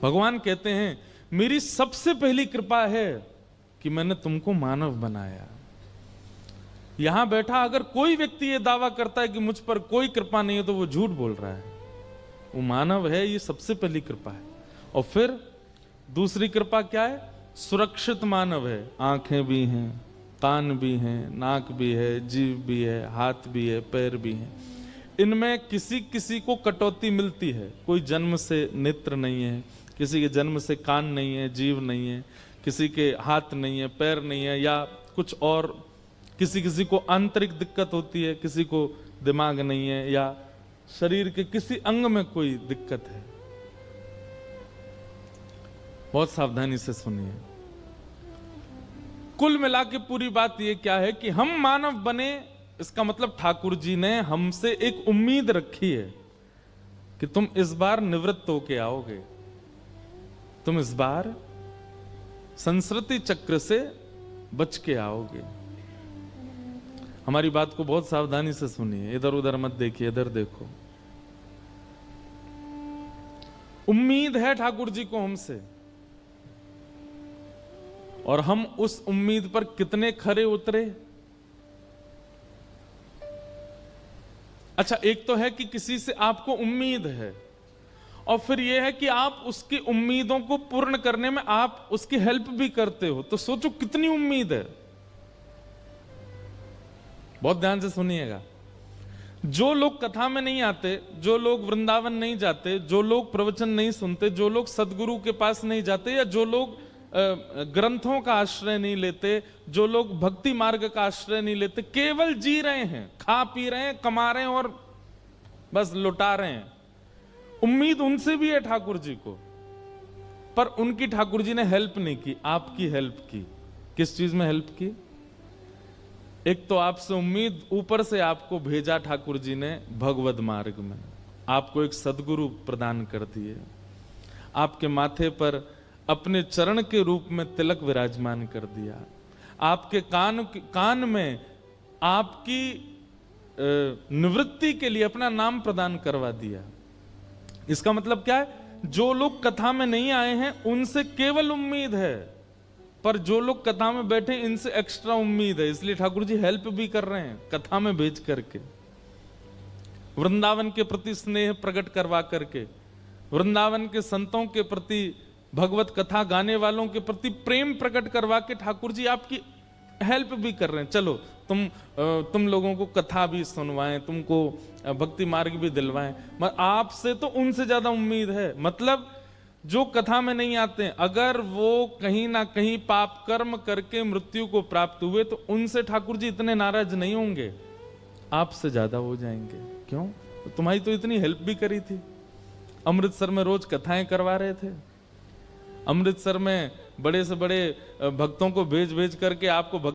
भगवान कहते हैं मेरी सबसे पहली कृपा है कि मैंने तुमको मानव बनाया। यहां बैठा अगर कोई व्यक्ति यह दावा करता है कि मुझ पर कोई कृपा नहीं है तो वो झूठ बोल रहा है। वो मानव है, ये सबसे पहली कृपा है। और फिर दूसरी कृपा क्या है? सुरक्षित मानव है। आंखें भी हैं, कान भी हैं, नाक भी है, जीभ भी है, हाथ भी है, पैर भी हैं। इनमें किसी किसी को कटौती मिलती है। कोई जन्म से नेत्र नहीं है, किसी के जन्म से कान नहीं है, जीभ नहीं है, किसी के हाथ नहीं है, पैर नहीं है, या कुछ और किसी किसी को आंतरिक दिक्कत होती है, किसी को दिमाग नहीं है, या शरीर के किसी अंग में कोई दिक्कत है। बहुत सावधानी से सुनिए। कुल मिला के पूरी बात यह क्या है कि हम मानव बने, इसका मतलब ठाकुर जी ने हमसे एक उम्मीद रखी है कि तुम इस बार निवृत्त होके आओगे, तुम इस बार संस्कृति चक्र से बच के आओगे। हमारी बात को बहुत सावधानी से सुनिए, इधर उधर मत देखिए, इधर देखो। उम्मीद है ठाकुर जी को हमसे, और हम उस उम्मीद पर कितने खरे उतरे। अच्छा, एक तो है कि किसी से आपको उम्मीद है, और फिर यह है कि आप उसकी उम्मीदों को पूर्ण करने में आप उसकी हेल्प भी करते हो। तो सोचो कितनी उम्मीद है। बहुत ध्यान से सुनिएगा। जो लोग कथा में नहीं आते, जो लोग वृंदावन नहीं जाते, जो लोग प्रवचन नहीं सुनते, जो लोग सदगुरु के पास नहीं जाते, या जो लोग ग्रंथों का आश्रय नहीं लेते, जो लोग भक्ति मार्ग का आश्रय नहीं लेते, केवल जी रहे हैं, खा पी रहे हैं, कमा रहे हैं और बस लुटा रहे हैं, उम्मीद उनसे भी है ठाकुर जी को, पर उनकी ठाकुर जी ने हेल्प नहीं की। आपकी हेल्प की। किस चीज में हेल्प की? एक तो आपसे उम्मीद, ऊपर से आपको भेजा ठाकुर जी ने भगवद मार्ग में, आपको एक सदगुरु प्रदान कर दिए, आपके माथे पर अपने चरण के रूप में तिलक विराजमान कर दिया, आपके कान में आपकी निवृत्ति के लिए अपना नाम प्रदान करवा दिया। इसका मतलब क्या है? जो लोग कथा में नहीं आए हैं उनसे केवल उम्मीद है, पर जो लोग कथा में बैठे इनसे एक्स्ट्रा उम्मीद है। इसलिए ठाकुर जी हेल्प भी कर रहे हैं कथा में भेज करके, वृंदावन के प्रति स्नेह प्रकट करवा करके, वृंदावन के संतों के प्रति, भगवत कथा गाने वालों के प्रति प्रेम प्रकट करवा के ठाकुर जी आपकी हेल्प भी कर रहे हैं। चलो तुम लोगों को कथा भी सुनवाएं, तुमको भक्ति मार्ग भी दिलवाएं, मगर आपसे तो उनसे ज्यादा उम्मीद है। मतलब जो कथा में नहीं आते हैं, अगर वो कहीं ना कहीं पाप कर्म करके मृत्यु को प्राप्त हुए तो उनसे ठाकुर जी इतने नाराज नहीं होंगे, आपसे ज्यादा हो जाएंगे। क्यों? तो तुम्हारी तो इतनी हेल्प भी करी थी, अमृतसर में रोज कथाएं करवा रहे थे, अमृतसर में बड़े से बड़े भक्तों को भेज भेज करके आपको